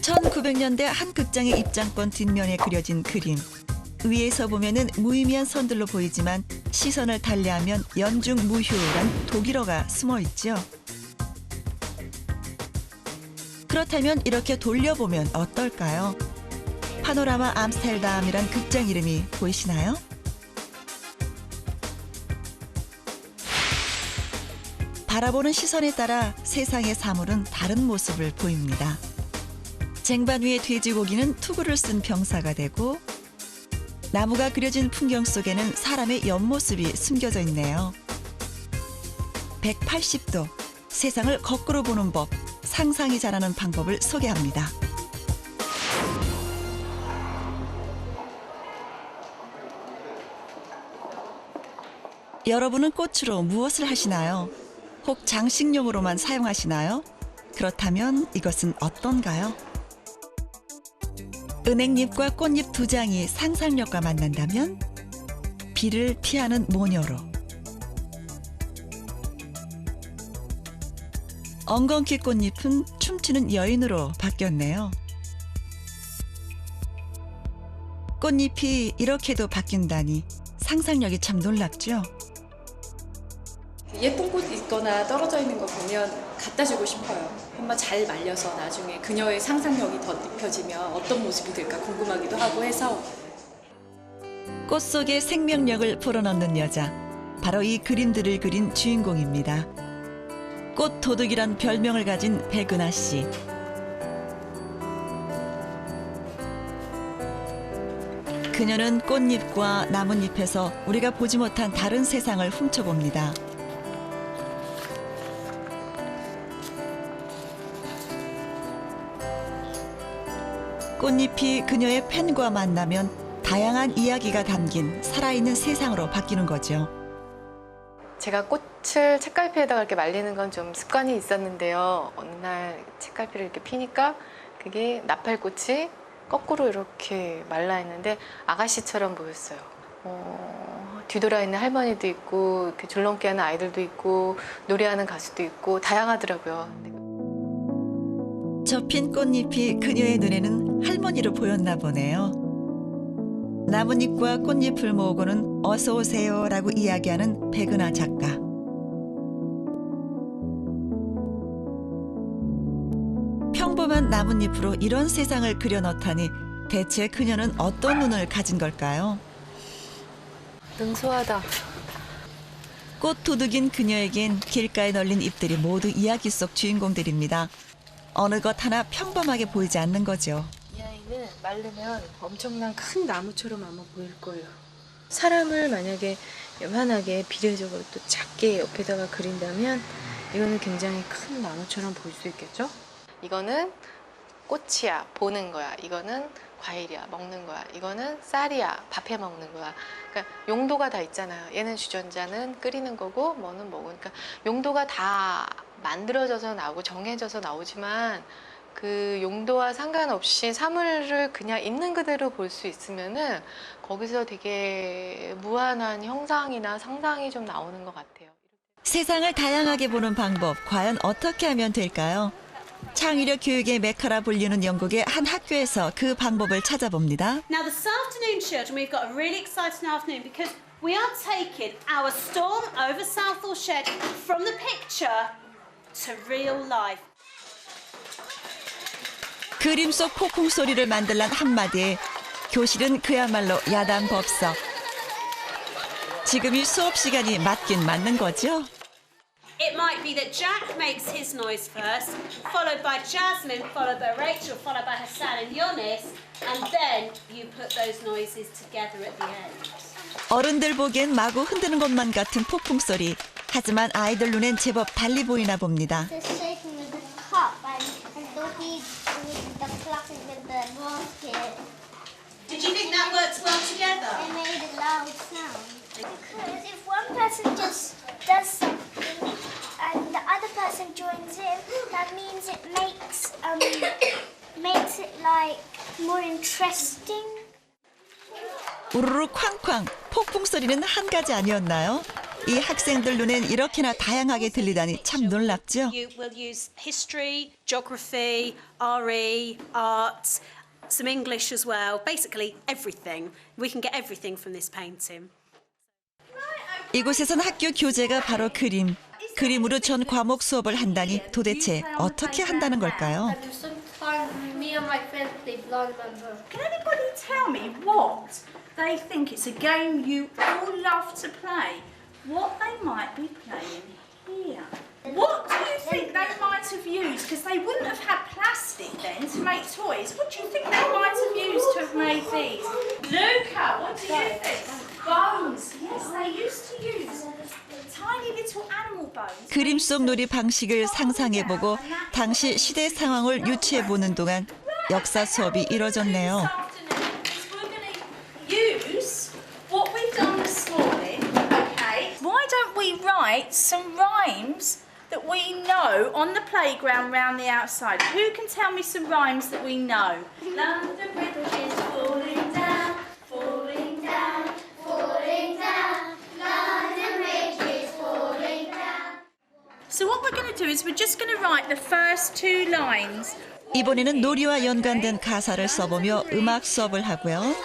1900년대 한 극장의 입장권 뒷면에 그려진 그림. 위에서 보면은 무의미한 선들로 보이지만 시선을 달리하면 연중무휴란 독일어가 숨어 있죠. 그렇다면 이렇게 돌려보면 어떨까요? 파노라마 암스테르담이란 극장 이름이 보이시나요? 바라보는 시선에 따라 세상의 사물은 다른 모습을 보입니다. 쟁반 위의 돼지고기는 투구를 쓴 병사가 되고 나무가 그려진 풍경 속에는 사람의 옆모습이 숨겨져 있네요. 180도 세상을 거꾸로 보는 법, 상상이 자라는 방법을 소개합니다. 여러분은 꽃으로 무엇을 하시나요? 혹 장식용으로만 사용하시나요? 그렇다면 이것은 어떤가요? 은행잎과 꽃잎 두 장이 상상력과 만난다면 비를 피하는 모녀로, 엉겅퀴 꽃잎은 춤추는 여인으로 바뀌었네요. 꽃잎이 이렇게도 바뀐다니 상상력이 참 놀랍죠? 예쁜 꽃 있거나 떨어져 있는 거 보면 갖다 주고 싶어요. 한번 잘 말려서 나중에 그녀의 상상력이 더 입혀지면 어떤 모습이 될까 궁금하기도 하고 해서. 꽃 속에 생명력을 불어넣는 여자, 바로 이 그림들을 그린 주인공입니다. 꽃 도둑이란 별명을 가진 백은하 씨. 그녀는 꽃잎과 나뭇잎에서 우리가 보지 못한 다른 세상을 훔쳐봅니다. 꽃잎이 그녀의 펜과 만나면 다양한 이야기가 담긴 살아있는 세상으로 바뀌는 거죠. 제가 꽃을 책갈피에다가 이렇게 말리는 건 좀 습관이 있었는데요. 어느 날 책갈피를 이렇게 피니까 그게 나팔꽃이 거꾸로 이렇게 말라 있는데 아가씨처럼 보였어요. 뒤돌아 있는 할머니도 있고 이렇게 줄넘기 하는 아이들도 있고 노래하는 가수도 있고 다양하더라고요. 접힌 꽃잎이 그녀의 눈에는 할머니로 보였나 보네요. 나뭇잎과 꽃잎을 모으고는 어서 오세요라고 이야기하는 백은하 작가. 평범한 나뭇잎으로 이런 세상을 그려넣다니 대체 그녀는 어떤 눈을 가진 걸까요? 능소하다. 꽃 도둑인 그녀에겐 길가에 널린 잎들이 모두 이야기 속 주인공들입니다. 어느 것 하나 평범하게 보이지 않는 거죠. 이 아이는 마르면 엄청난 큰 나무처럼 아마 보일 거예요. 사람을 만약에 요만하게 비례적으로 또 작게 옆에다가 그린다면 이거는 굉장히 큰 나무처럼 보일 수 있겠죠? 이거는 꽃이야, 보는 거야. 이거는 과일이야, 먹는 거야. 이거는 쌀이야, 밥해 먹는 거야. 그러니까 용도가 다 있잖아요. 얘는 주전자는 끓이는 거고 뭐는 먹으니까 용도가 다 만들어져서 나오고 정해져서 나오지만 그 용도와 상관없이 사물을 그냥 있는 그대로 볼 수 있으면은 거기서 되게 무한한 형상이나 상상이 좀 나오는 것 같아요. 세상을 다양하게 보는 방법, 과연 어떻게 하면 될까요? 창의력 교육의 메카라 불리는 영국의 한 학교에서 그 방법을 찾아봅니다. Now this afternoon, children, we've got a really exciting afternoon because we are taking our storm over Southall shed from the picture to real life. 그림 속 폭풍 소리를 만들란 한마디에 교실은 그야말로 야단 법석. 지금이 수업 시간이 맞긴 맞는 거죠? It might be that Jack makes his noise first, followed by Jasmine, followed by Rachel, followed by Hassan and Yonis, and then you put those noises together at the end. 어른들 보기엔 마구 흔드는 것만 같은 폭풍 소리. 하지만 아이들 눈엔 제법 달리 보이나 봅니다. The shaking with the cup and Doggy with the clapping with the basket. Did you think that works well together? It made a loud sound. Because if one person just does something and the other person joins in, that means it makes it like more interesting. 우르르 쾅쾅 폭풍 소리는 한 가지 아니었나요? 이 학생들 눈엔 이렇게나 다양하게 들리다니 참 놀랍죠? You will use history, geography, RE, art, some English as well. Basically everything. We can get everything from this painting. 이곳에선 학교 교재가 바로 그림. 그림으로 전 과목 수업을 한다니 도대체 어떻게 한다는 걸까요? Sometimes me and my friends play blind man's. Can anybody tell me what they think it's a game you all love to play? What they might be playing here? What do you think they might have used? Because they wouldn't have had plastic then to make toys. What do you think they might have used to have made these? Luca, what do you think? Bones. Yes, they used to use tiny little animal bones. 그림 속 놀이 방식을 상상해보고 당시 시대 상황을 유추해보는 동안 역사 수업이 이뤄졌네요. We're going to use what we've done this morning, okay? Why don't we write some rhymes that we know on the playground round the outside? Who can tell me some rhymes that we know? London Bridge is falling down, falling down, falling down. London Bridge is falling down. So what we're going to do is we're just going to write the first two lines. 이번에는 놀이와 연관된 가사를 써보며 음악 수업을 하고요.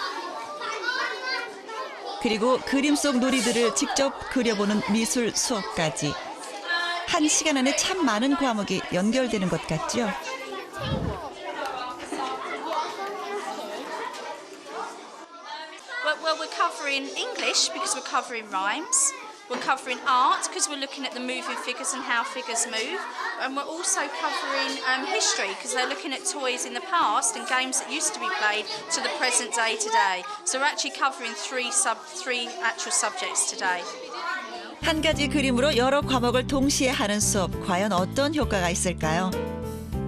그리고 그림 속 놀이들을 직접 그려보는 미술 수업까지. 한 시간 안에 참 많은 과목이 연결되는 것 같죠? Well, we're covering English because we're covering rhymes. We're covering art because we're looking at the moving figures and how figures move. And we're also covering history because they're looking at toys in the past and games that used to be played to the present day today. So we're actually covering three actual subjects today. 한 가지 그림으로 여러 과목을 동시에 하는 수업, 과연 어떤 효과가 있을까요?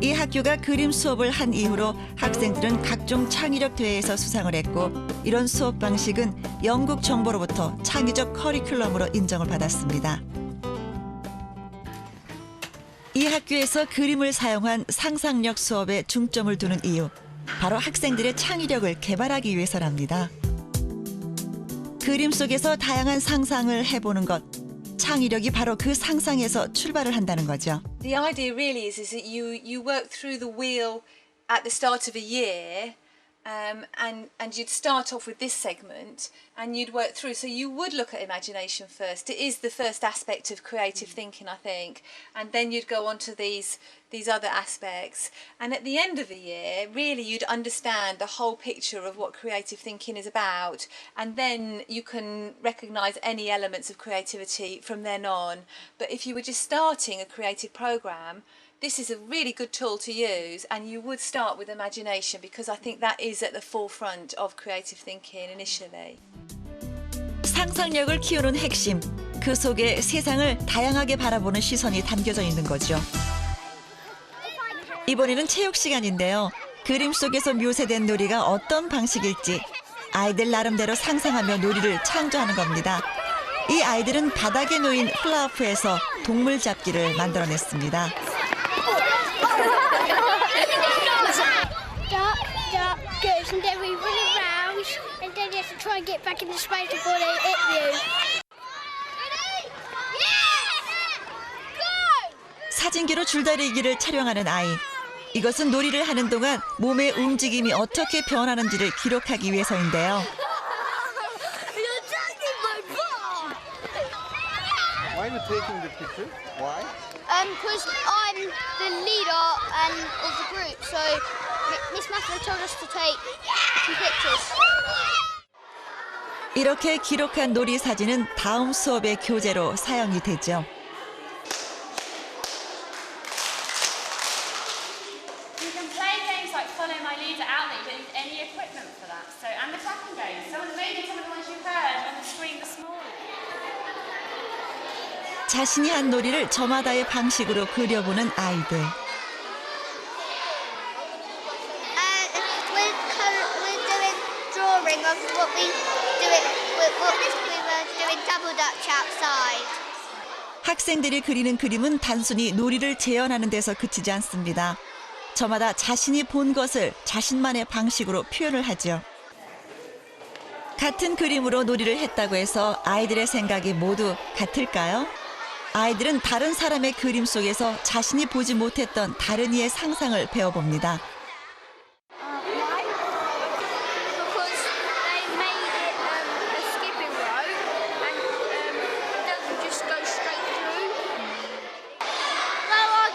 이 학교가 그림 수업을 한 이후로 학생들은 각종 창의력 대회에서 수상을 했고 이런 수업 방식은 영국 정부로부터 창의적 커리큘럼으로 인정을 받았습니다. 이 학교에서 그림을 사용한 상상력 수업에 중점을 두는 이유, 바로 학생들의 창의력을 개발하기 위해서랍니다. 그림 속에서 다양한 상상을 해보는 것, 창의력이 바로 그 상상에서 출발을 한다는 거죠. The idea really is that you work through the wheel at the start of a year, and you'd start off with this segment and you'd work through. So you would look at imagination first. It is the first aspect of creative thinking, I think, and then you'd go on to these other aspects. And at the end of the year, really you'd understand the whole picture of what creative thinking is about, and then you can recognise any elements of creativity from then on. But if you were just starting a creative programme, this is a really good tool to use, and you would start with imagination because I think that is at the forefront of creative thinking initially. 상상력을 키우는 핵심, 그 속에 세상을 다양하게 바라보는 시선이 담겨져 있는 거죠. 이번에는 체육 시간인데요. 그림 속에서 묘사된 놀이가 어떤 방식일지 아이들 나름대로 상상하며 놀이를 창조하는 겁니다. 이 아이들은 바닥에 놓인 훌라후프에서 동물 잡기를 만들어냈습니다. Duck goes and then we run around and then you have to try and get back in the space before they hit you. Ready? Yeah! Go! 사진기로 줄다리기를 촬영하는 아이. 이것은 놀이를 하는 동안 몸의 움직임이 어떻게 변하는지를 기록하기 위해서인데요. You're taking my ball! Why are you taking the picture? Why? Because I'm the leader of the group, so Miss Matthew told us to take some pictures. 이렇게 기록한 놀이 사진은 다음 수업의 교재로 사용이 되죠. You can play games like Follow My Leader out there. You don't need any equipment for that. So, and the tracking games. Maybe some of the ones you heard on the screen this morning. 자신이 한 놀이를 저마다의 방식으로 그려보는 아이들. We're doing drawing of what we were doing double dutch outside. 학생들이 그리는 그림은 단순히 놀이를 재현하는 데서 그치지 않습니다. 저마다 자신이 본 것을 자신만의 방식으로 표현을 하죠. 같은 그림으로 놀이를 했다고 해서 아이들의 생각이 모두 같을까요? 아이들은 다른 사람의 그림 속에서 자신이 보지 못했던 다른 이의 상상을 배워봅니다. Because they made it a skipping rope and it doesn't just go straight through. Well,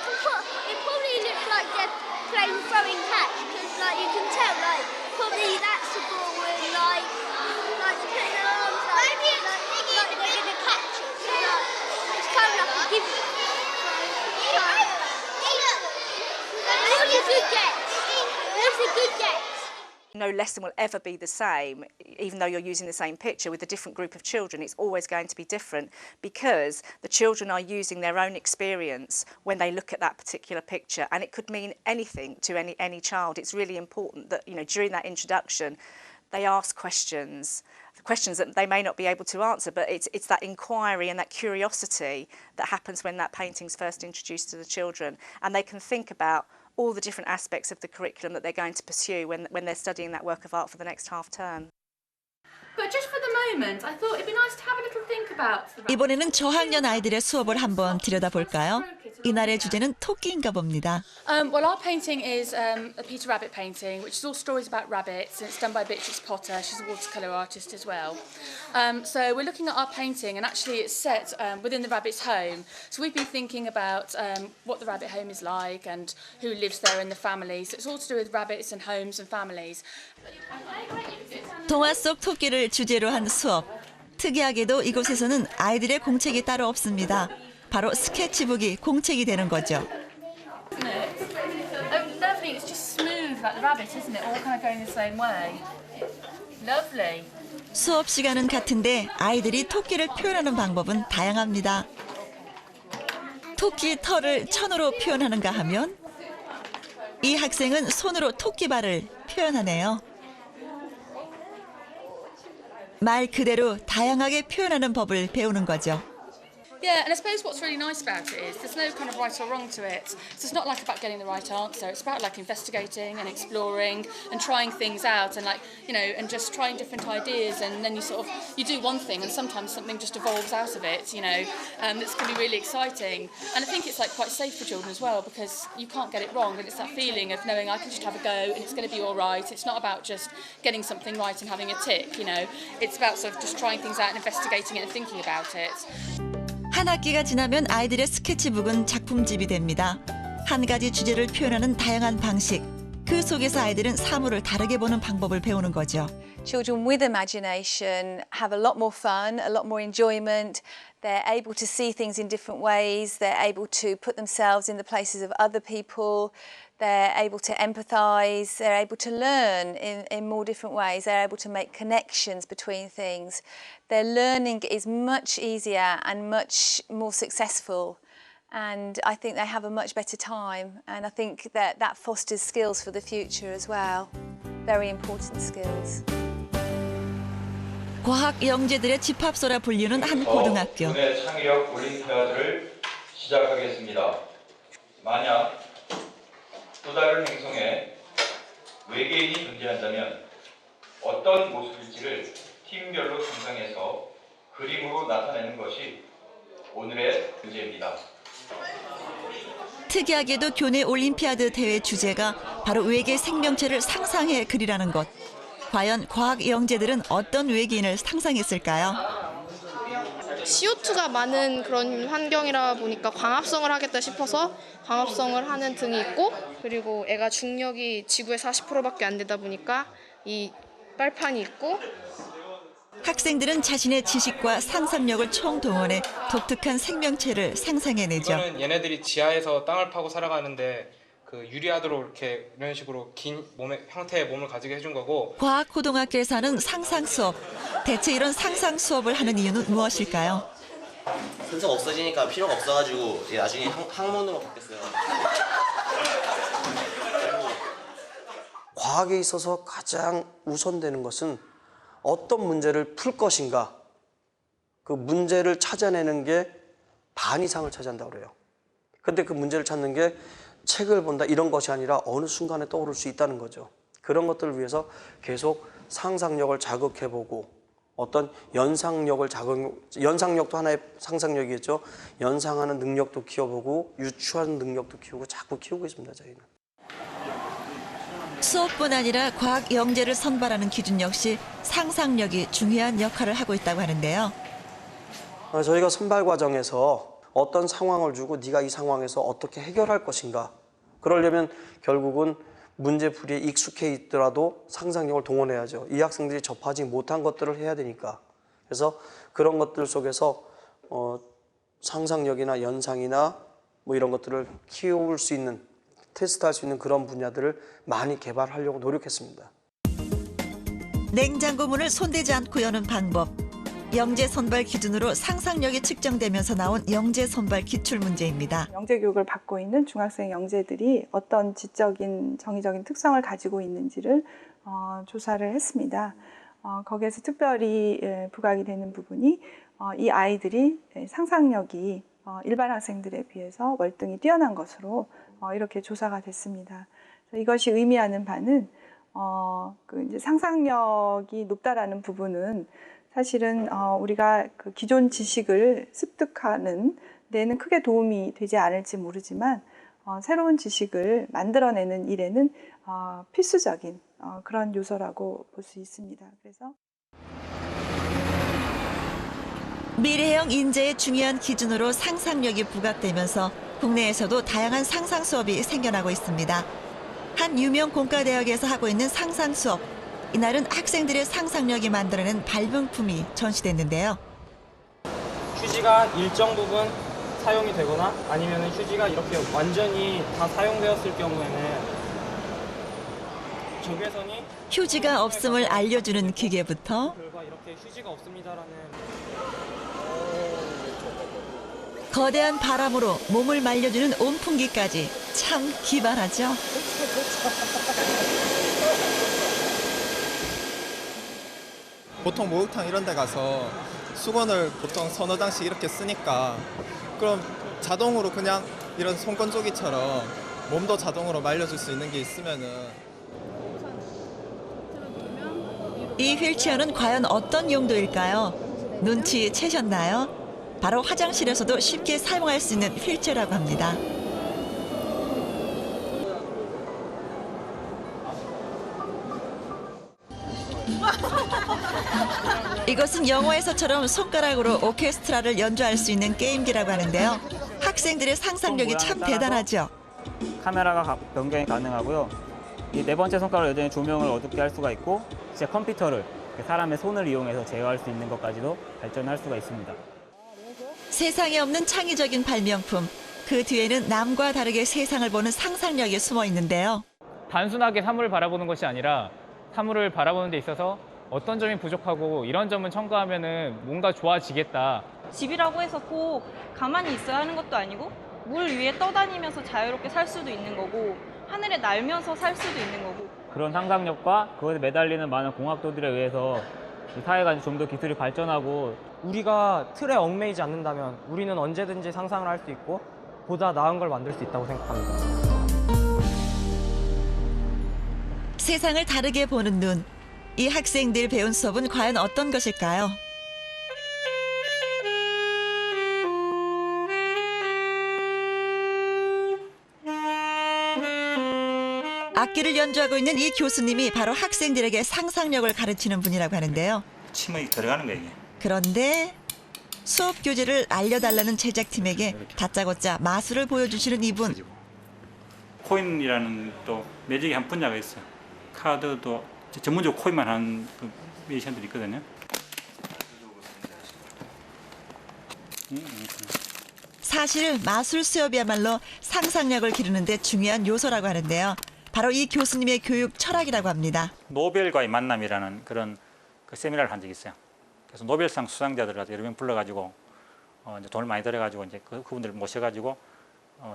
it probably looks like they're playing throwing catch because like you can tell like probably that's the ball and like they're putting their arms out like they're going to catch it. So, like, it's kind of like a give. That's a good guess. That's a good guess. No lesson will ever be the same, even though you're using the same picture with a different group of children. It's always going to be different because the children are using their own experience when they look at that particular picture, and it could mean anything to any child. It's really important that, you know, during that introduction, they ask questions that they may not be able to answer, but it's that inquiry and that curiosity that happens when that painting's first introduced to the children, and they can think about all the different aspects of the curriculum that they're going to pursue when they're studying that work of art for the next half term. But just for the moment, I thought it'd be nice to have a little think about the 이번에는 저학년 아이들의 수업을 한번 들여다볼까요? 이날의 주제는 토끼인가 봅니다. Well, our painting is a Peter Rabbit painting, which is all stories about rabbits, and it's done by Beatrix Potter. She's a watercolour artist as well. So we're looking at our painting, and actually it's set within the rabbit's home. So we've been thinking about what the rabbit home is like and who lives there in the family. So it's all to do with rabbits and homes and families. 동화 속 토끼를 주제로 한 수업. 특이하게도 이곳에서는 아이들의 공책이 따로 없습니다. 바로 스케치북이 공책이 되는 거죠. Isn't it? Oh, lovely. It's just smooth like the rabbit, isn't it? All kind of going the same way. Lovely. 수업 시간은 같은데 아이들이 토끼를 표현하는 방법은 다양합니다. 토끼 털을 천으로 표현하는가 하면 이 학생은 손으로 토끼발을 표현하네요. 말 그대로 다양하게 표현하는 법을 배우는 거죠. Yeah, and I suppose what's really nice about it is there's no kind of right or wrong to it. So it's not like about getting the right answer. It's about like investigating and exploring and trying things out and like, you know, and just trying different ideas, and then you do one thing and sometimes something just evolves out of it, you know, that's going to be really exciting. And I think it's like quite safe for children as well because you can't get it wrong, and it's that feeling of knowing I can just have a go and it's going to be all right. It's not about just getting something right and having a tick, you know. It's about sort of just trying things out and investigating it and thinking about it. 한 학기가 지나면 아이들의 스케치북은 작품집이 됩니다. 한 가지 주제를 표현하는 다양한 방식. 그 속에서 아이들은 사물을 다르게 보는 방법을 배우는 거죠. Children with imagination have a lot more fun, a lot more enjoyment. They're able to see things in different ways. They're able to put themselves in the places of other people. They're able to empathise. They're able to learn in more different ways. They're able to make connections between things. Their learning is much easier and much more successful. And I think they have a much better time. And I think that fosters skills for the future as well. Very important skills. 과학 영재들의 집합소라 불리는 한 고등학교. 오늘 창의력 올림피아드를 시작하겠습니다. 만약 또 다른 행성에 외계인이 존재한다면 어떤 모습일지를 팀별로 상상해서 그림으로 나타내는 것이 오늘의 문제입니다. 특이하게도 교내 올림피아드 대회 주제가 바로 외계 생명체를 상상해 그리라는 것. 과연 과학 영재들은 어떤 외계인을 상상했을까요? CO2가 많은 그런 환경이라 보니까 광합성을 하겠다 싶어서 광합성을 하는 등이 있고, 그리고 애가 중력이 지구의 40%밖에 안 되다 보니까 이 빨판이 있고. 학생들은 자신의 지식과 상상력을 총동원해 독특한 생명체를 상상해내죠. 이거는 얘네들이 지하에서 땅을 파고 살아가는데 그 유리하도록 이렇게 이런 식으로 긴 몸의 형태의 몸을 가지게 해준 거고. 과학고등학교에서 하는 상상 수업. 대체 이런 상상 수업을 하는 이유는 무엇일까요? 산소가 없어지니까 필요가 없어가지고 나중에 학문으로 바뀌었어요. 과학에 있어서 가장 우선되는 것은 어떤 문제를 풀 것인가, 그 문제를 찾아내는 게 반 이상을 차지한다고 그래요. 근데 그 문제를 찾는 게 책을 본다 이런 것이 아니라 어느 순간에 떠오를 수 있다는 거죠. 그런 것들을 위해서 계속 상상력을 자극해보고 어떤 연상력도 하나의 상상력이겠죠. 연상하는 능력도 키워보고 유추하는 능력도 키우고 자꾸 키우고 있습니다. 저희는. 수업뿐 아니라 과학 영재를 선발하는 기준 역시 상상력이 중요한 역할을 하고 있다고 하는데요. 저희가 선발 과정에서 어떤 상황을 주고 네가 이 상황에서 어떻게 해결할 것인가. 그러려면 결국은 문제풀이에 익숙해 있더라도 상상력을 동원해야죠. 이 학생들이 접하지 못한 것들을 해야 되니까. 그래서 그런 것들 속에서 상상력이나 연상이나 뭐 이런 것들을 키워올 수 있는, 테스트할 수 있는 그런 분야들을 많이 개발하려고 노력했습니다. 냉장고 문을 손대지 않고 여는 방법. 영재 선발 기준으로 상상력이 측정되면서 나온 영재 선발 기출 문제입니다. 영재 교육을 받고 있는 중학생 영재들이 어떤 지적인 정의적인 특성을 가지고 있는지를 조사를 했습니다. 거기에서 특별히 부각이 되는 부분이 이 아이들이 상상력이 일반 학생들에 비해서 월등히 뛰어난 것으로 이렇게 조사가 됐습니다. 이것이 의미하는 바는 이제 상상력이 높다라는 부분은 사실은 우리가 그 기존 지식을 습득하는 데는 크게 도움이 되지 않을지 모르지만 새로운 지식을 만들어내는 일에는 필수적인 그런 요소라고 볼 수 있습니다. 그래서 미래형 인재의 중요한 기준으로 상상력이 부각되면서 국내에서도 다양한 상상 수업이 생겨나고 있습니다. 한 유명 공과대학에서 하고 있는 상상 수업. 이날은 학생들의 상상력이 만들어낸 발명품이 전시됐는데요. 휴지가 일정 부분 사용이 되거나 아니면 휴지가 이렇게 완전히 다 사용되었을 경우에는 적외선이 휴지가 없음을 알려주는 기계부터 이렇게 휴지가 없습니다라는 거대한 바람으로 몸을 말려주는 온풍기까지 참 기발하죠. 보통 목욕탕 이런 데 가서 수건을 보통 서너 장씩 이렇게 쓰니까 그럼 자동으로 그냥 이런 손건조기처럼 몸도 자동으로 말려줄 수 있는 게 있으면은. 이 휠체어는 과연 어떤 용도일까요? 눈치채셨나요? 바로 화장실에서도 쉽게 사용할 수 있는 휠체어라고 합니다. 이것은 영화에서처럼 손가락으로 오케스트라를 연주할 수 있는 게임기라고 하는데요. 학생들의 상상력이 참 대단하죠. 카메라가 변경이 가능하고요. 이 네 번째 손가락으로 여전히 조명을 어둡게 할 수가 있고 진짜 컴퓨터를 사람의 손을 이용해서 제어할 수 있는 것까지도 발전할 수가 있습니다. 세상에 없는 창의적인 발명품. 그 뒤에는 남과 다르게 세상을 보는 상상력이 숨어 있는데요. 단순하게 사물을 바라보는 것이 아니라 사물을 바라보는 데 있어서 어떤 점이 부족하고 이런 점은 첨가하면은 뭔가 좋아지겠다. 집이라고 해서 꼭 가만히 있어야 하는 것도 아니고 물 위에 떠다니면서 자유롭게 살 수도 있는 거고 하늘에 날면서 살 수도 있는 거고. 그런 상상력과 그것에 매달리는 많은 공학도들에 의해서 이 사회가 좀 더 기술이 발전하고 우리가 틀에 얽매이지 않는다면 우리는 언제든지 상상을 할 수 있고 보다 나은 걸 만들 수 있다고 생각합니다. 세상을 다르게 보는 눈. 이 학생들 배운 수업은 과연 어떤 것일까요? 악기를 연주하고 있는 이 교수님이 바로 학생들에게 상상력을 가르치는 분이라고 하는데요. 침이 들어가는 거예요. 그런데 수업 교재를 알려달라는 제작팀에게 다짜고짜 마술을 보여주시는 이분. 코인이라는 또 매직의 한 분야가 있어요. 카드도 전문적으로 코인만 하는 그 뮤지션들이 있거든요. 사실 마술 수업이야말로 상상력을 기르는 데 중요한 요소라고 하는데요. 바로 이 교수님의 교육 철학이라고 합니다. 노벨과의 만남이라는 그런 그 세미나를 한 적이 있어요. 그래서 노벨상 수상자들을 여러 명 불러가지고 이제 돈을 많이 들여가지고 이제 그분들을 모셔가지고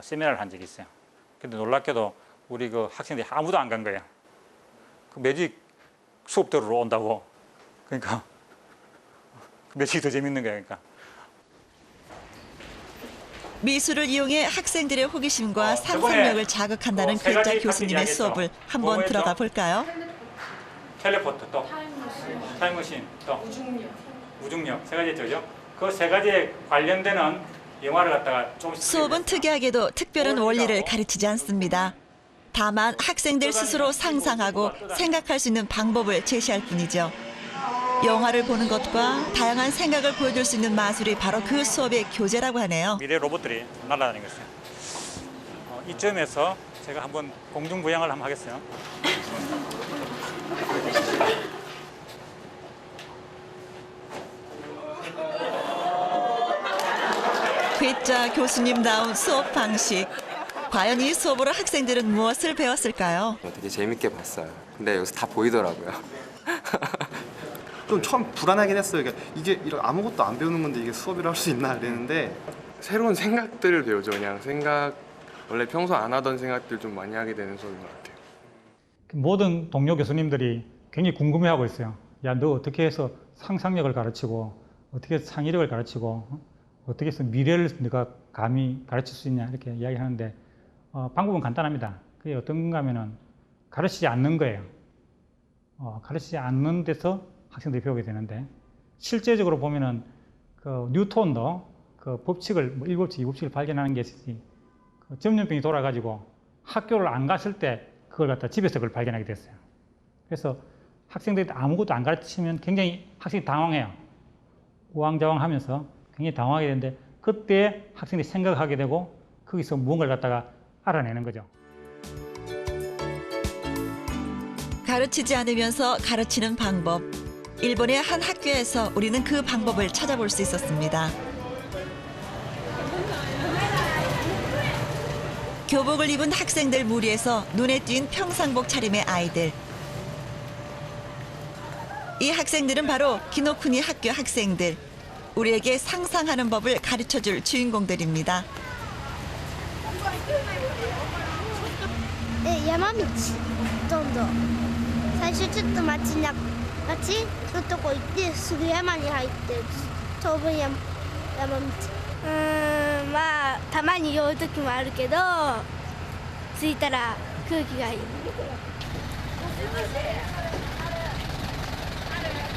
세미나를 한 적이 있어요. 근데 놀랍게도 우리 그 학생들이 아무도 안 간 거예요. 그 매직 수업 들으러 온다고. 그러니까 매직이 더 재밌는 거예요. 그러니까. 미술을 이용해 학생들의 호기심과 상상력을 자극한다는 글자 교수님의 수업을 한번 들어가 볼까요? 텔레포트 또 타임머신 또 무중력 세 가지 있죠. 그 세 가지에 관련되는 영화를 갖다가 조금씩 수업은 특이하게도 특별한 원리를 가르치지 않습니다. 다만 학생들 스스로 상상하고 생각할 수 있는 방법을 제시할 뿐이죠. 영화를 보는 것과 다양한 생각을 보여줄 수 있는 마술이 바로 그 수업의 교재라고 하네요. 미래 로봇들이 날아다니고 있어요. 이점에서 제가 한번 공중부양을 한번 하겠어요. 괴짜 교수님다운 수업 방식. 과연 이 수업으로 학생들은 무엇을 배웠을까요? 되게 재밌게 봤어요. 근데 여기서 다 보이더라고요. 좀 처음 불안하긴 했어요. 이게 이런 아무것도 안 배우는 건데 이게 수업이라 할 수 있나 이랬는데 새로운 생각들을 배우죠. 그냥 원래 평소 안 하던 생각들 좀 많이 하게 되는 수업인 것 같아요. 모든 동료 교수님들이 굉장히 궁금해하고 있어요. 야, 너 어떻게 해서 상상력을 가르치고 어떻게 해서 창의력을 가르치고 어떻게 해서 미래를 네가 감히 가르칠 수 있냐 이렇게 이야기하는데 방법은 간단합니다. 그게 어떤 건가 하면은 가르치지 않는 거예요. 가르치지 않는 데서 학생들이 배우게 되는데 실제적으로 보면은 그 뉴턴도 그 법칙을 1법칙, 2법칙을 발견하는 게 있었지. 그 전염병이 돌아가지고 학교를 안 갔을 때 그걸 갖다 집에서 그걸 발견하게 됐어요. 그래서 학생들이 아무것도 안 가르치면 굉장히 학생이 당황해요. 우왕좌왕하면서 굉장히 당황하게 되는데 그때 학생들이 생각하게 되고 거기서 무언가를 갖다가 알아내는 거죠. 가르치지 않으면서 가르치는 방법. 일본의 한 학교에서 우리는 그 방법을 찾아볼 수 있었습니다. 교복을 입은 학생들 무리에서 눈에 띈 평상복 차림의 아이들. 이 학생들은 바로 기노쿠니 학교 학생들. 우리에게 상상하는 법을 가르쳐줄 주인공들입니다.山道どんどん最初ちょっと町のとこ行ってすぐ山に入って当分山道まあたまに酔う時もあるけど着いたら空気がいい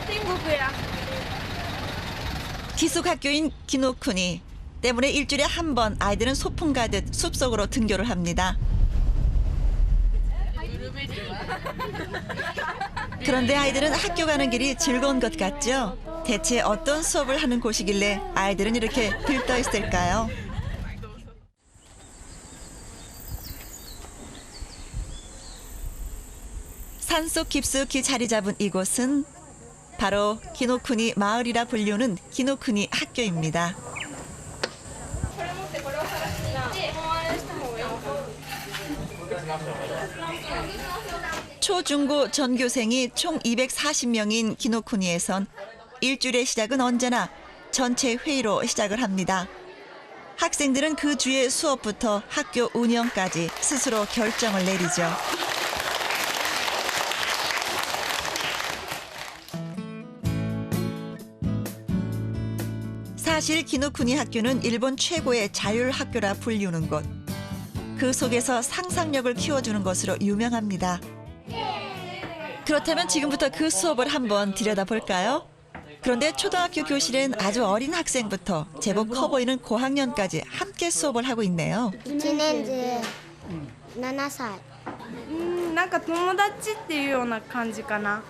天国や기숙학교인 기노쿠니 때문에 일주일에 한 번 아이들은 소풍 가듯 숲속으로 등교를 합니다. 그런데 아이들은 학교 가는 길이 즐거운 것 같죠? 대체 어떤 수업을 하는 곳이길래 아이들은 이렇게 들떠 있을까요? 산속 깊숙이 자리 잡은 이곳은 바로 기노쿠니 마을이라 불리우는 기노쿠니 학교입니다. 초중고 전교생이 총 240명인 기노쿠니에선 일주일의 시작은 언제나 전체 회의로 시작을 합니다. 학생들은 그 주의 수업부터 학교 운영까지 스스로 결정을 내리죠. 사실 기노쿠니 학교는 일본 최고의 자율학교라 불리우는 곳. 그 속에서 상상력을 키워주는 것으로 유명합니다. 그렇다면 지금부터 그 수업을 한번 들여다볼까요? 그런데 초등학교 교실엔 아주 어린 학생부터 제법 커 보이는 고학년까지 함께 수업을 하고 있네요. 1年生7歳なんか友達っていうような感じかな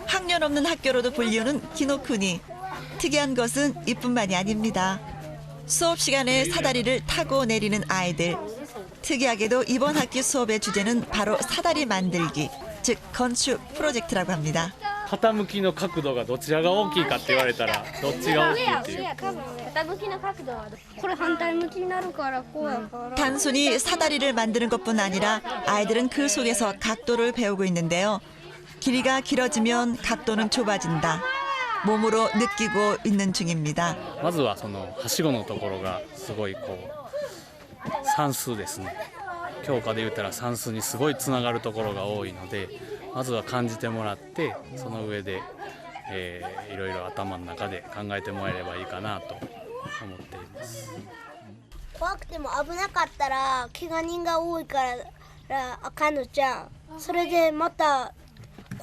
학년 없는 학교로도 불리우는 기노쿠니. 특이한 것은 이뿐만이 아닙니다. 수업 시간에 사다리를 타고 내리는 아이들. 특이하게도 이번 학기 수업의 주제는 바로 사다리 만들기, 즉 건축 프로젝트라고 합니다. 傾きの角度がどちらが大きいかって言われたらどっちが大きいっていう。傾きの角度はこれ反対向きになるからこうやから 단순히 사다리를 만드는 것뿐 아니라 아이들은 그 속에서 각도를 배우고 있는데요. 길이가 길어지면 각도는 좁아진다. 몸으로 느끼고 있는 중입니다. まずはそのはしごのところがすごいこう算数ですね。教科で言ったら算数にすごいつながるところが多いので、まずは感じてもらってその上で、いろいろ頭の中で考えてもらえればいいかなと思っています。怖くても危なかったら怪我人が多いからあかんのじゃん。それでまた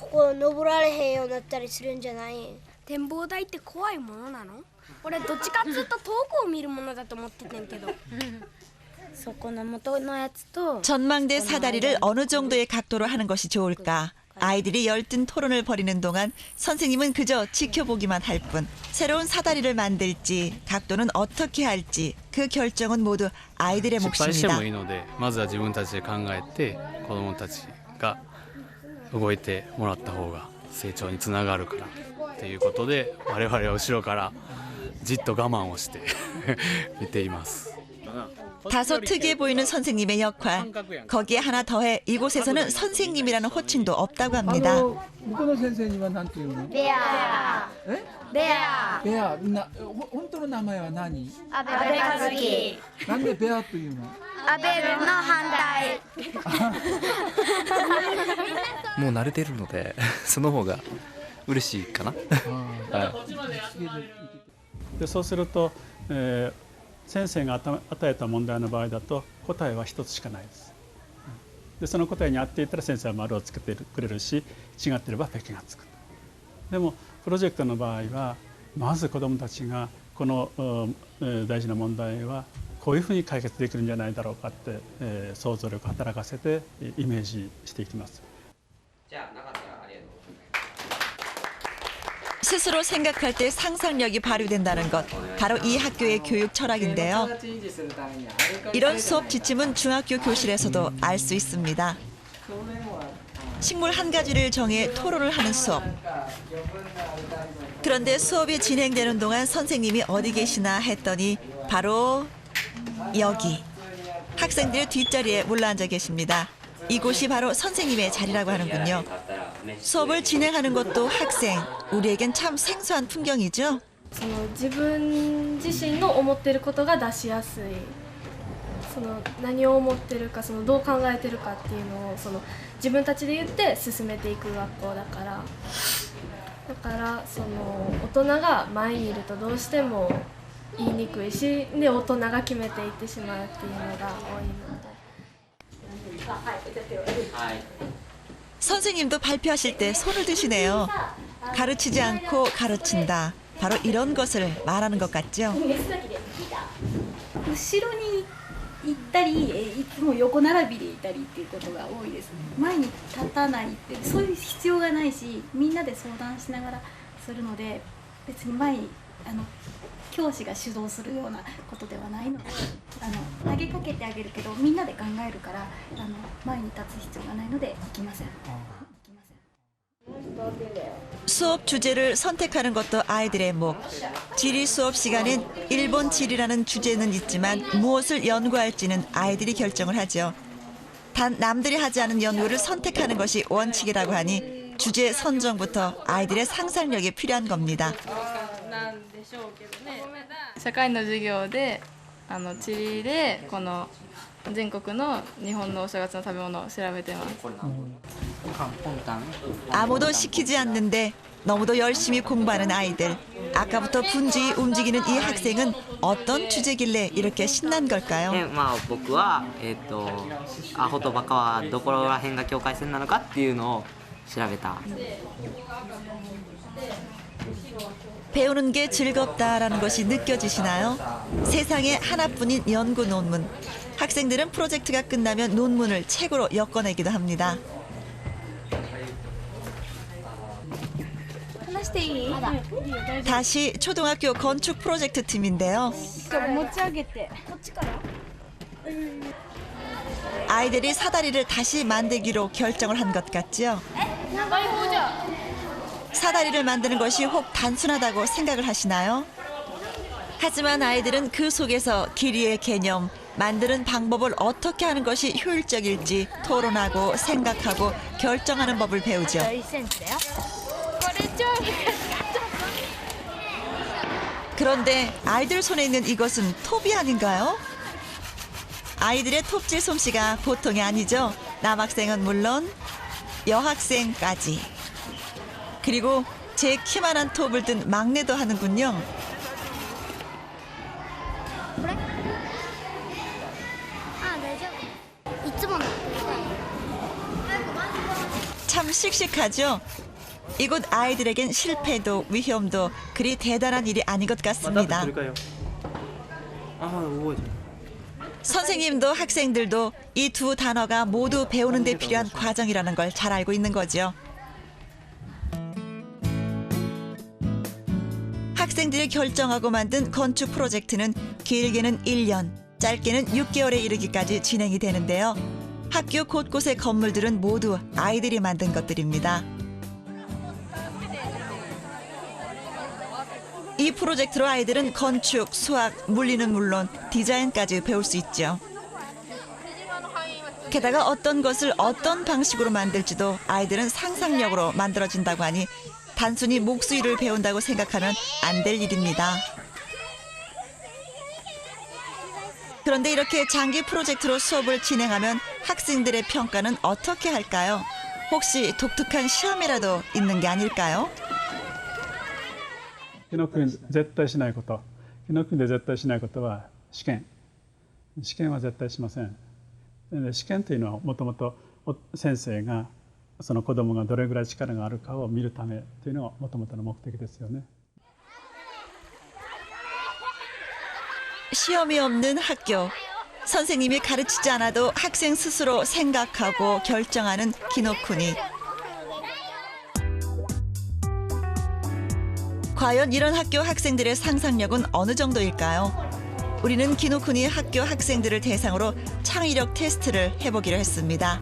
ここ登られへんようになったりするんじゃない？展望台って怖いものなの？俺どっちかっつうと遠くを見るものだと思ってたんけど。 전망대 사다리를 어느 정도의 각도로 하는 것이 좋을까? 아이들이 열띤 토론을 벌이는 동안 선생님은 그저 지켜보기만 할 뿐 새로운 사다리를 만들지 각도는 어떻게 할지 그 결정은 모두 아이들의 몫입니다. 失敗してもいいのでまずは自分たちで考えて子どもたちが動いてもらった方が成長につながるからということで我々は後ろからじっと我慢をして見ています. 다소 특이해 보이는 선생님의 역할. 거기에 하나 더해 이곳에서는 선생님이라는 호칭도 없다고 합니다. 向こうの先生には何て言うの？ベア。え？ベア。ベア。本当の名前は何？安倍和樹。なんでベアというの？安倍の反対。もう慣れてるのでその方が嬉しいかな。でそうすると、先生が与えた問題の場合だと答えは一つしかないです。でその答えに合っていたら先生は丸をつけてくれるし、違っていればペケがつく。でもプロジェクトの場合はまず子どもたちがこの大事な問題はこういうふうに解決できるんじゃないだろうかって、想像力を働かせてイメージしていきます。 스스로 생각할 때 상상력이 발휘된다는 것, 바로 이 학교의 교육 철학인데요. 이런 수업 지침은 중학교 교실에서도 알 수 있습니다. 식물 한 가지를 정해 토론을 하는 수업. 그런데 수업이 진행되는 동안 선생님이 어디 계시나 했더니 바로 여기. 학생들 뒷자리에 올라앉아 계십니다. 이곳이 바로 선생님의 자리라고 하는군요. 수업을 진행하는 것도 학생, 우리에겐 참 생소한 풍경이죠. 自分自身の思っていることが出しやすい。何を思ってるか、どう考えてるかっていうのを自分たちで言って進めていく学校だから。だから大人が前にいるとどうしても言いにくいし、で大人が決めていってしまうっていうのが多いので。 선생님도 발표하실 때 손을 드시네요. 가르치지 않고 가르친다. 바로 이런 것을 말하는 것 같죠. 後ろに行ったり、いつも横並びでいたりっていうことが多いですね。前に立たないってそういう必要がないし、みんなで相談しながらするので、別に前に教師が主導するようなことではないので、投げかけてあげるけどみんなで考えるから前に立つ必要がないので行きません。 수업 주제를 선택하는 것도 아이들의 몫. 지리 수업 시간엔 일본 지리라는 주제는 있지만 무엇을 연구할지는 아이들이 결정을 하죠. 단 남들이 하지 않은 연구를 선택하는 것이 원칙이라고 하니 주제 선정부터 아이들의 상상력이 필요한 겁니다. 社会の授業で地理でこの全国の日本のお正月の食べ物を調べてます。 아무도 시키지 않는데 너무도 열심히 공부하는 아이들. 아까부터 분주히 움직이는 이 학생은 어떤 주제길래 이렇게 신난 걸까요? 僕はアホとバカはどこら辺が境界線なのかっていうのを調べた。 배우는 게 즐겁다라는 것이 느껴지시나요? 세상에 하나뿐인 연구 논문. 학생들은 프로젝트가 끝나면 논문을 책으로 엮어내기도 합니다. 다시 초등학교 건축 프로젝트 팀인데요. 아이들이 사다리를 다시 만들기로 결정을 한 것 같죠? 사다리를 만드는 것이 혹 단순하다고 생각을 하시나요? 하지만 아이들은 그 속에서 길이의 개념, 만드는 방법을 어떻게 하는 것이 효율적일지 토론하고 생각하고 결정하는 법을 배우죠. 그런데 아이들 손에 있는 이것은 톱이 아닌가요? 아이들의 톱질 솜씨가 보통이 아니죠. 남학생은 물론 여학생까지. 그리고 제 키만한 톱을 든 막내도 하는군요. 참 씩씩하죠? 이곳 아이들에겐 실패도 위험도 그리 대단한 일이 아닌 것 같습니다. 선생님도 학생들도 이 두 단어가 모두 배우는 데 필요한 과정이라는 걸 잘 알고 있는 거죠. 학생들이 결정하고 만든 건축 프로젝트는 길게는 1년, 짧게는 6개월에 이르기까지 진행이 되는데요. 학교 곳곳의 건물들은 모두 아이들이 만든 것들입니다. 이 프로젝트로 아이들은 건축, 수학, 물리는 물론 디자인까지 배울 수 있죠. 게다가 어떤 것을 어떤 방식으로 만들지도 아이들은 상상력으로 만들어진다고 하니 단순히 목수일을 배운다고 생각하면 안 될 일입니다. 그런데 이렇게 장기 프로젝트로 수업을 진행하면 학생들의 평가는 어떻게 할까요? 혹시 독특한 시험이라도 있는 게 아닐까요? 紀ノ国絶対しないこと、紀ノ国で絶対しないことは試験は絶対しません。で試験というのはもともと先生がその子どもがどれぐらい力があるかを見るためというのがもともとの目的ですよね。 시험이 없는 학교. 선생님이 가르치지 않아도 학생 스스로 생각하고 결정하는 기노쿠니. 과연 이런 학교 학생들의 상상력은 어느 정도일까요? 우리는 기노쿠니 학교 학생들을 대상으로 창의력 테스트를 해보기로 했습니다.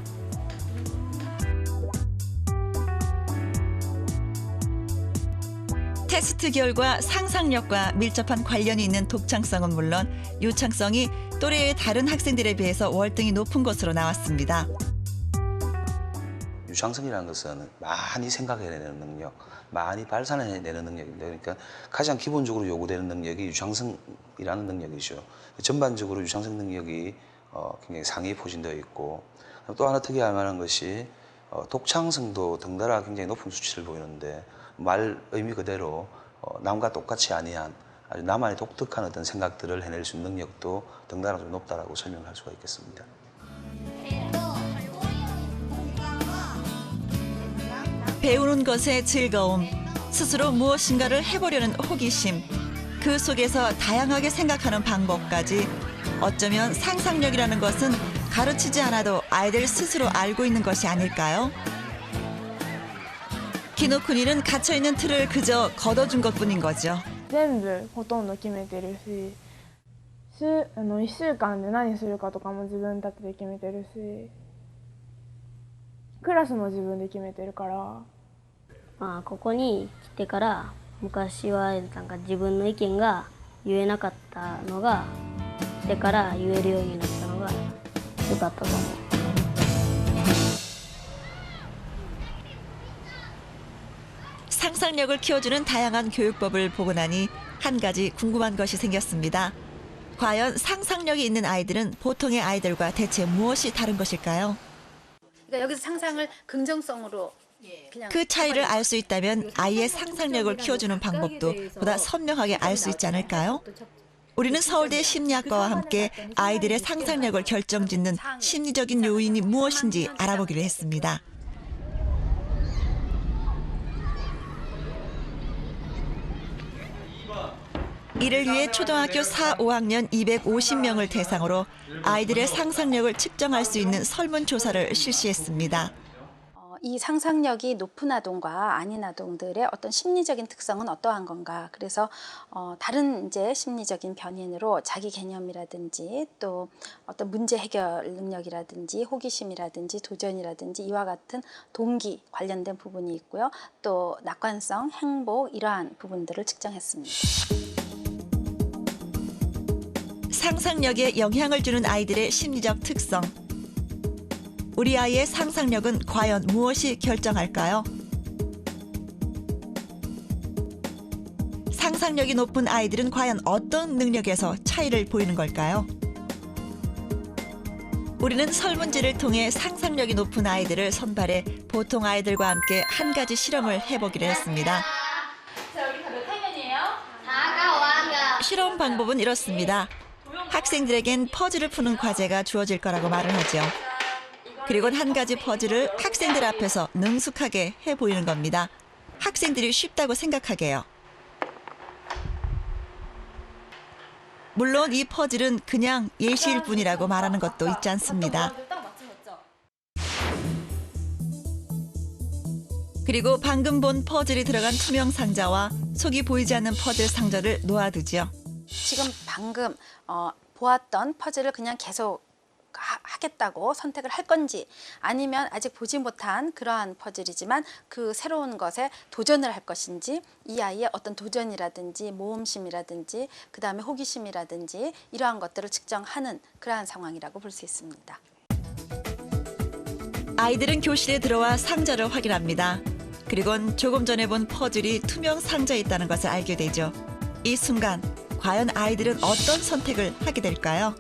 테스트 결과 상상력과 밀접한 관련이 있는 독창성은 물론 유창성이 또래의 다른 학생들에 비해서 월등히 높은 것으로 나왔습니다. 유창성이라는 것은 많이 생각해내는 능력, 많이 발산해내는 능력입니다. 그러니까 가장 기본적으로 요구되는 능력이 유창성이라는 능력이죠. 전반적으로 유창성 능력이 굉장히 상위 포진되어 있고 또 하나 특이할 만한 것이 독창성도 덩달아 굉장히 높은 수치를 보이는데 말 의미 그대로 남과 똑같이 아니한 아주 나만의 독특한 어떤 생각들을 해낼 수 있는 능력도 덩달아 좀 높다라고 설명할 수가 있겠습니다. 배우는 것의 즐거움, 스스로 무엇인가를 해보려는 호기심, 그 속에서 다양하게 생각하는 방법까지 어쩌면 상상력이라는 것은 가르치지 않아도 아이들 스스로 알고 있는 것이 아닐까요? 기노쿠니는 갇혀있는 틀을 그저 걷어준 것뿐인 거죠. 全部ほとんど決めてるし、1週間で何するかとかも自分たちで決めてるし、クラスも自分で決めてるから。まあここに来てから昔はなんか自分の意見が言えなかったのが来てから言えるようになったのが良かったと思う。 상상력을 키워주는 다양한 교육법을 보고 나니 한 가지 궁금한 것이 생겼습니다. 과연 상상력이 있는 아이들은 보통의 아이들과 대체 무엇이 다른 것일까요? 그러니까 여기서 상상을 긍정성으로 그냥 그 차이를 알 수 있다면 아이의 상상력을 키워주는 방법도 보다 선명하게 알 수 있지 않을까요? 우리는 서울대 심리학과와 함께 아이들의 상상력을 결정짓는 심리적인 요인이 무엇인지 알아보기로 했습니다. 이를 위해 초등학교 4, 5학년 250명을 대상으로 아이들의 상상력을 측정할 수 있는 설문조사를 실시했습니다. 이 상상력이 높은 아동과 아닌 아동들의 어떤 심리적인 특성은 어떠한 건가. 그래서 다른 이제 심리적인 변인으로 자기 개념이라든지 또 어떤 문제 해결 능력이라든지 호기심이라든지 도전이라든지 이와 같은 동기 관련된 부분이 있고요. 또 낙관성, 행복 이러한 부분들을 측정했습니다. 상상력에 영향을 주는 아이들의 심리적 특성. 우리 아이의 상상력은 과연 무엇이 결정할까요? 상상력이 높은 아이들은 과연 어떤 능력에서 차이를 보이는 걸까요? 우리는 설문지를 통해 상상력이 높은 아이들을 선발해 보통 아이들과 함께 한 가지 실험을 해보기로 했습니다. 자, 우리 다 몇 학년이에요? 4가 5학년. 실험 방법은 이렇습니다. 학생들에겐 퍼즐을 푸는 과제가 주어질 거라고 말을 하죠. 그리고 한 가지 퍼즐을 학생들 앞에서 능숙하게 해 보이는 겁니다. 학생들이 쉽다고 생각하게요. 물론 이 퍼즐은 그냥 예시일 뿐이라고 말하는 것도 있지 않습니다. 그리고 방금 본 퍼즐이 들어간 투명 상자와 속이 보이지 않는 퍼즐 상자를 놓아두죠. 지금 방금 보았던 퍼즐을 그냥 계속 하겠다고 선택을 할 건지 아니면 아직 보지 못한 그러한 퍼즐이지만 그 새로운 것에 도전을 할 것인지 이 아이의 어떤 도전이라든지 모험심이라든지 그다음에 호기심이라든지 이러한 것들을 측정하는 그러한 상황이라고 볼 수 있습니다. 아이들은 교실에 들어와 상자를 확인합니다. 그리곤 조금 전에 본 퍼즐이 투명 상자에 있다는 것을 알게 되죠. 이 순간 과연 아이들은 어떤 선택을 하게 될까요?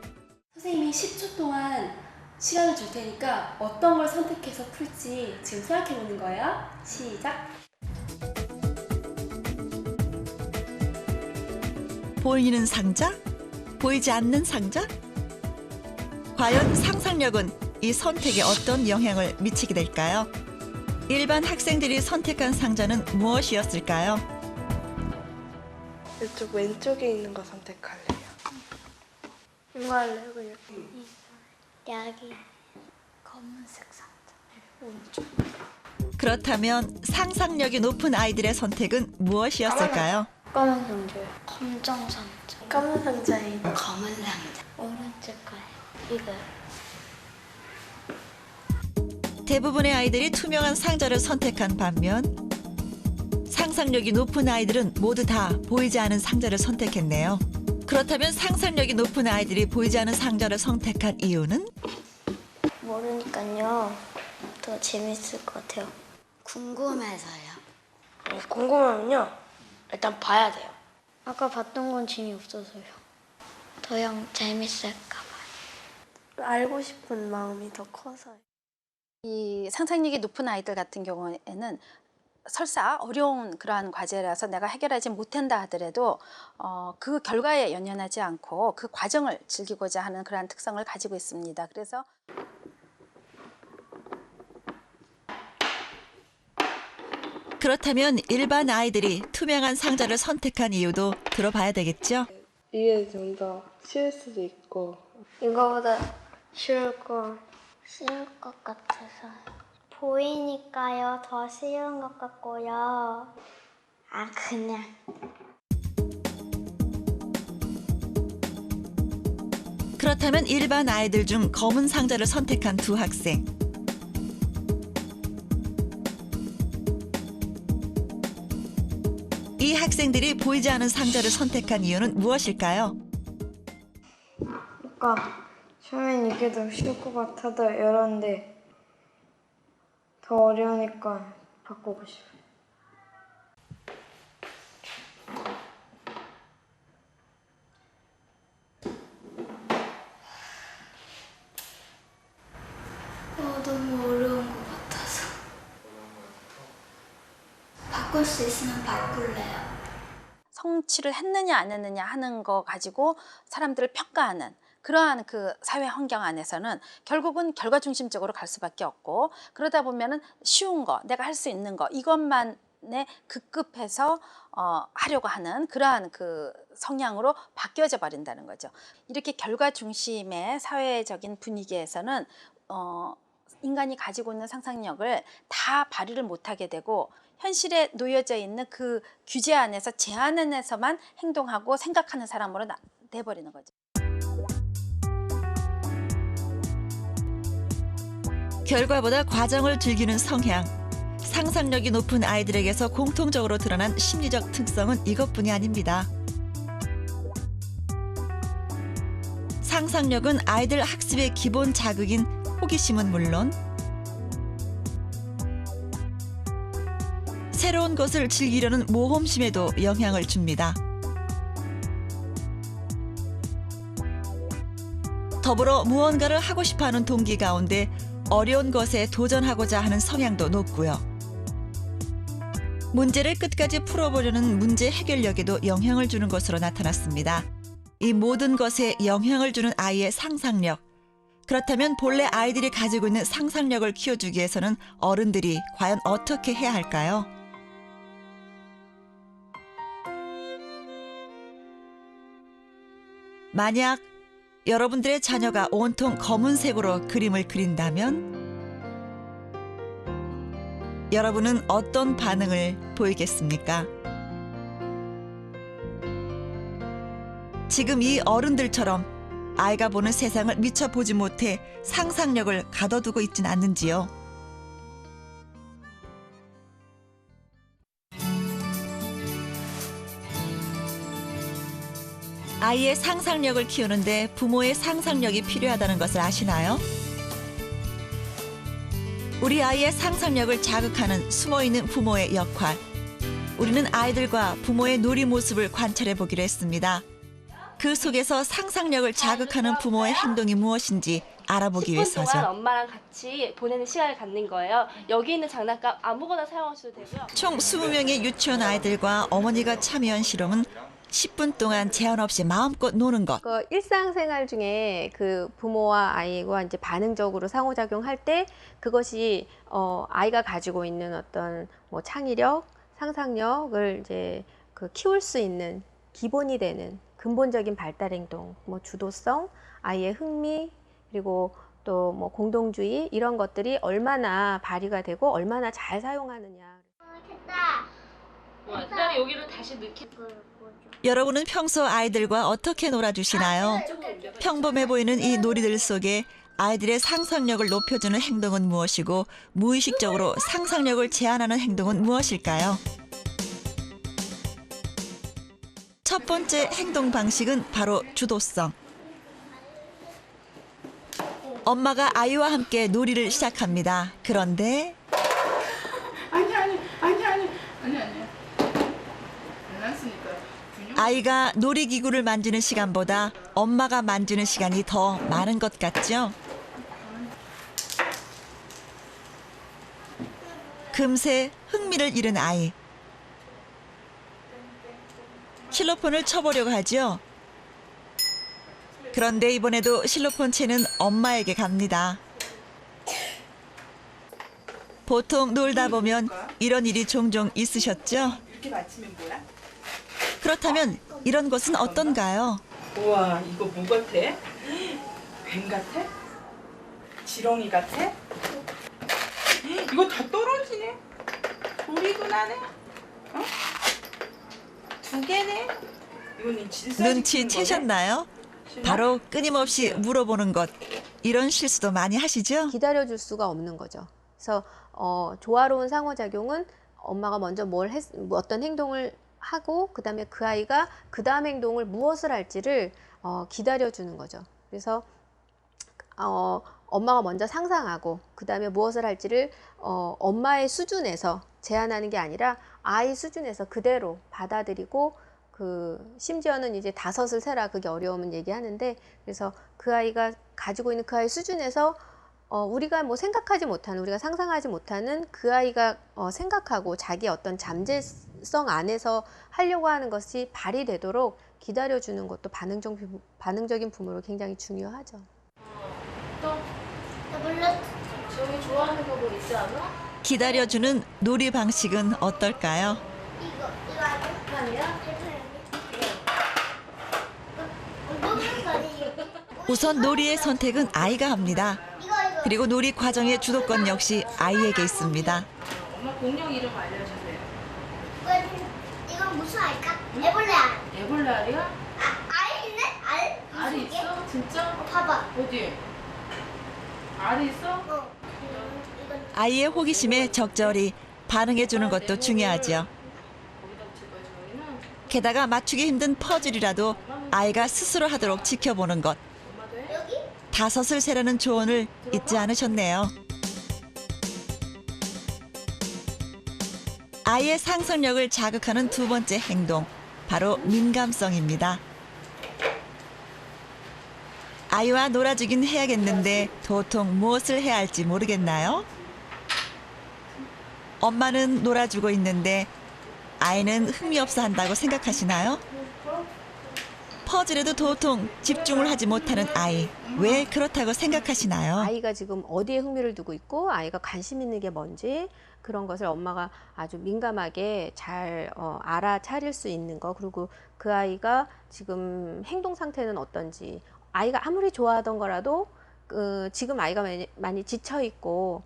선생님이 10초 동안 시간을 줄 테니까 어떤 걸 선택해서 풀지 지금 생각해 보는 거예요. 시작. 보이는 상자? 보이지 않는 상자? 과연 상상력은 이 선택에 어떤 영향을 미치게 될까요? 일반 학생들이 선택한 상자는 무엇이었을까요? 이쪽 왼쪽에 있는 거 선택할래요. 이거 할래요, 그냥. 여기 검은색 상자. 오른쪽. 그렇다면 상상력이 높은 아이들의 선택은 무엇이었을까요? 검은 상자. 검정 상자. 검은 상자에 검은 상자. 오른쪽 거예요. 이거요. 대부분의 아이들이 투명한 상자를 선택한 반면 상상력이 높은 아이들은 모두 다 보이지 않은 상자를 선택했네요. 그렇다면 상상력이 높은 아이들이 보이지 않은 상자를 선택한 이유는? 모르니까요. 더 재밌을 것 같아요. 궁금해서요. 궁금하면요. 일단 봐야 돼요. 아까 봤던 건 재미없어서요. 더 재밌을까 봐요. 알고 싶은 마음이 더 커서요. 이 상상력이 높은 아이들 같은 경우에는 설사 어려운 그러한 과제라서 내가 해결하지 못한다 하더라도 그 결과에 연연하지 않고 그 과정을 즐기고자 하는 그러한 특성을 가지고 있습니다. 그래서 그렇다면 일반 아이들이 투명한 상자를 선택한 이유도 들어봐야 되겠죠? 이게 좀 더 쉬울 수도 있고 이거보다 쉬울 것 같아서 보이니까요. 더 쉬운 것 같고요. 그냥 그렇다면 일반 아이들 중 검은 상자를 선택한 두 학생. 이 학생들이 보이지 않은 상자를 선택한 이유는 무엇일까요? 그러니까 처음엔 이게 더 쉬울 것 같아도 이런데 더 어려우니까 바꾸고 싶어요. 너무 어려운 것 같아서 바꿀 수 있으면 바꿀래요. 성취를 했느냐 안 했느냐 하는 거 가지고 사람들을 평가하는 그러한 그 사회 환경 안에서는 결국은 결과 중심적으로 갈 수밖에 없고 그러다 보면은 쉬운 거, 내가 할 수 있는 거 이것만에 급급해서 하려고 하는 그러한 그 성향으로 바뀌어져 버린다는 거죠. 이렇게 결과 중심의 사회적인 분위기에서는 인간이 가지고 있는 상상력을 다 발휘를 못하게 되고 현실에 놓여져 있는 그 규제 안에서 제한 안에서만 행동하고 생각하는 사람으로 돼버리는 거죠. 결과보다 과정을 즐기는 성향. 상상력이 높은 아이들에게서 공통적으로 드러난 심리적 특성은 이것뿐이 아닙니다. 상상력은 아이들 학습의 기본 자극인 호기심은 물론 새로운 것을 즐기려는 모험심에도 영향을 줍니다. 더불어 무언가를 하고 싶어하는 동기 가운데 어려운 것에 도전하고자 하는 성향도 높고요. 문제를 끝까지 풀어보려는 문제 해결력에도 영향을 주는 것으로 나타났습니다. 이 모든 것에 영향을 주는 아이의 상상력. 그렇다면 본래 아이들이 가지고 있는 상상력을 키워주기 위해서는 어른들이 과연 어떻게 해야 할까요? 만약 여러분들의 자녀가 온통 검은색으로 그림을 그린다면 여러분은 어떤 반응을 보이겠습니까? 지금 이 어른들처럼 아이가 보는 세상을 미처 보지 못해 상상력을 가둬두고 있진 않는지요? 아이의 상상력을 키우는데 부모의 상상력이 필요하다는 것을 아시나요? 우리 아이의 상상력을 자극하는 숨어있는 부모의 역할. 우리는 아이들과 부모의 놀이 모습을 관찰해 보기로 했습니다. 그 속에서 상상력을 자극하는 부모의 행동이 무엇인지 알아보기 10분 위해서죠. 동안 엄마랑 같이 보내는 시간을 갖는 거예요. 여기 있는 장난감 아무거나 사용하셔도 되고요. 총 20명의 유치원 아이들과 어머니가 참여한 실험은 10분 동안 제한 없이 마음껏 노는 것. 그 일상생활 중에 그 부모와 아이와 이제 반응적으로 상호작용할 때 그것이 아이가 가지고 있는 어떤 뭐 창의력, 상상력을 이제 그 키울 수 있는 기본이 되는 근본적인 발달 행동, 뭐 주도성, 아이의 흥미, 그리고 또 뭐 공동주의 이런 것들이 얼마나 발휘가 되고 얼마나 잘 사용하느냐. 그다음에 여기를 다시 넣기. 여러분은 평소 아이들과 어떻게 놀아주시나요? 평범해 보이는 이 놀이들 속에 아이들의 상상력을 높여주는 행동은 무엇이고 무의식적으로 상상력을 제한하는 행동은 무엇일까요? 첫 번째 행동 방식은 바로 주도성. 엄마가 아이와 함께 놀이를 시작합니다. 그런데 아이가 놀이기구를 만지는 시간보다 엄마가 만지는 시간이 더 많은 것 같죠? 금세 흥미를 잃은 아이. 실로폰을 쳐보려고 하죠. 그런데 이번에도 실로폰 채는 엄마에게 갑니다. 보통 놀다 보면 이런 일이 종종 있으셨죠? 이렇게 맞추면 뭐야? 그렇다면 이런 것은 어떤가요? 우와, 이거 뭐 같아? 뱀 같아? 지렁이 같아? 이거 다 떨어지네. 소리도 나네. 어? 2개네. 이거는 눈치채셨나요? 바로 끊임없이 물어보는 것. 이런 실수도 많이 하시죠? 기다려줄 수가 없는 거죠. 그래서 조화로운 상호작용은 엄마가 먼저 어떤 행동을 하고 그다음에 그 아이가 그 다음 행동을 무엇을 할지를 기다려주는 거죠. 그래서 엄마가 먼저 상상하고 그다음에 무엇을 할지를 엄마의 수준에서 제한하는 게 아니라 아이 수준에서 그대로 받아들이고 심지어는 이제 5을 세라 그게 어려우면 얘기하는데 그래서 그 아이가 가지고 있는 그 아이 수준에서 우리가 뭐 생각하지 못하는 우리가 상상하지 못하는 그 아이가 생각하고 자기 어떤 잠재성 안에서 하려고 하는 것이 발휘되도록 기다려주는 것도 반응적인 부모로 굉장히 중요하죠. 또 몰라. 여기 좋아하는 거 뭐 있지 않아? 기다려주는 놀이 방식은 어떨까요? 이거 아니야? 우선 놀이의 선택은 아이가 합니다. 그리고 놀이 과정의 주도권 역시 아이에게 있습니다. 엄마 공룡 이름 알려주세요. 이건 무슨 알까? 애벌레 알. 애벌레 알이야? 알 있네? 알? 알이 있어? 진짜? 봐봐. 어디? 알이 있어? 아이의 호기심에 적절히 반응해주는 것도 중요하죠. 게다가 맞추기 힘든 퍼즐이라도 아이가 스스로 하도록 지켜보는 것. 5을 세라는 조언을 잊지 않으셨네요. 아이의 상상력을 자극하는 두 번째 행동, 바로 민감성입니다. 아이와 놀아주긴 해야겠는데 도통 무엇을 해야 할지 모르겠나요? 엄마는 놀아주고 있는데 아이는 흥미 없어 한다고 생각하시나요? 퍼즐에도 도통 집중을 하지 못하는 아이. 왜 그렇다고 생각하시나요? 아이가 지금 어디에 흥미를 두고 있고 아이가 관심 있는 게 뭔지 그런 것을 엄마가 아주 민감하게 잘 알아차릴 수 있는 거, 그리고 그 아이가 지금 행동 상태는 어떤지, 아이가 아무리 좋아하던 거라도 지금 아이가 많이 지쳐 있고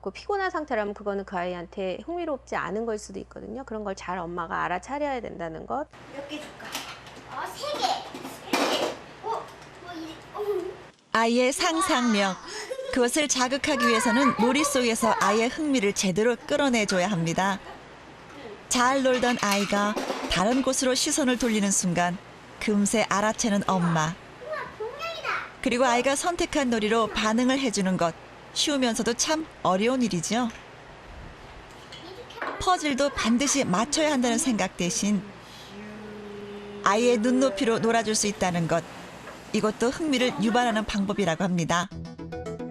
그 피곤한 상태라면 그거는 그 아이한테 흥미롭지 않은 걸 수도 있거든요. 그런 걸 잘 엄마가 알아차려야 된다는 것. 몇 개 줄까? 3개. 아이의 상상력. 그것을 자극하기 위해서는 놀이 속에서 아이의 흥미를 제대로 끌어내줘야 합니다. 잘 놀던 아이가 다른 곳으로 시선을 돌리는 순간 금세 알아채는 엄마. 그리고 아이가 선택한 놀이로 반응을 해주는 것. 쉬우면서도 참 어려운 일이죠. 퍼즐도 반드시 맞춰야 한다는 생각 대신 아이의 눈높이로 놀아줄 수 있다는 것. 이것도 흥미를 유발하는 방법이라고 합니다.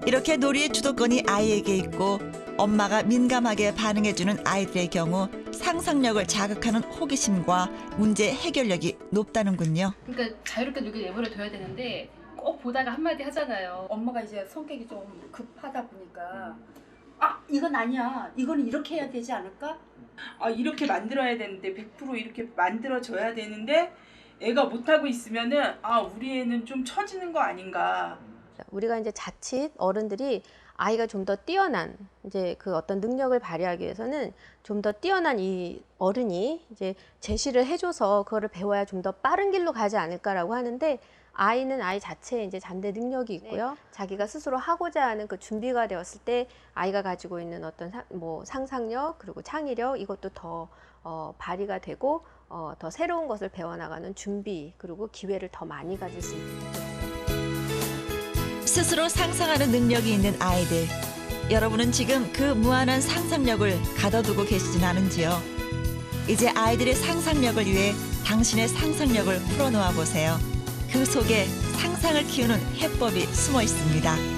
이렇게 놀이의 주도권이 아이에게 있고 엄마가 민감하게 반응해주는 아이들의 경우 상상력을 자극하는 호기심과 문제 해결력이 높다는군요. 그러니까 자유롭게 놀게 내버려 둬야 되는데 꼭 보다가 한마디 하잖아요. 엄마가 이제 성격이 좀 급하다 보니까 아 이건 아니야, 이건 이렇게 해야 되지 않을까? 아 이렇게 만들어야 되는데 100% 이렇게 만들어줘야 되는데 애가 못하고 있으면은 아 우리 애는 좀 처지는 거 아닌가. 우리가 이제 자칫 어른들이 아이가 좀 더 뛰어난 이제 그 어떤 능력을 발휘하기 위해서는 좀 더 뛰어난 이 어른이 이제 제시를 해줘서 그거를 배워야 좀 더 빠른 길로 가지 않을까라고 하는데, 아이는 아이 자체에 이제 잠재 능력이 있고요. 자기가 스스로 하고자 하는 그 준비가 되었을 때 아이가 가지고 있는 어떤 상상력 그리고 창의력, 이것도 더 발휘가 되고 더 새로운 것을 배워나가는 준비 그리고 기회를 더 많이 가질 수 있죠. 스스로 상상하는 능력이 있는 아이들. 여러분은 지금 그 무한한 상상력을 가둬두고 계시진 않은지요? 이제 아이들의 상상력을 위해 당신의 상상력을 풀어놓아 보세요. 그 속에 상상을 키우는 해법이 숨어 있습니다.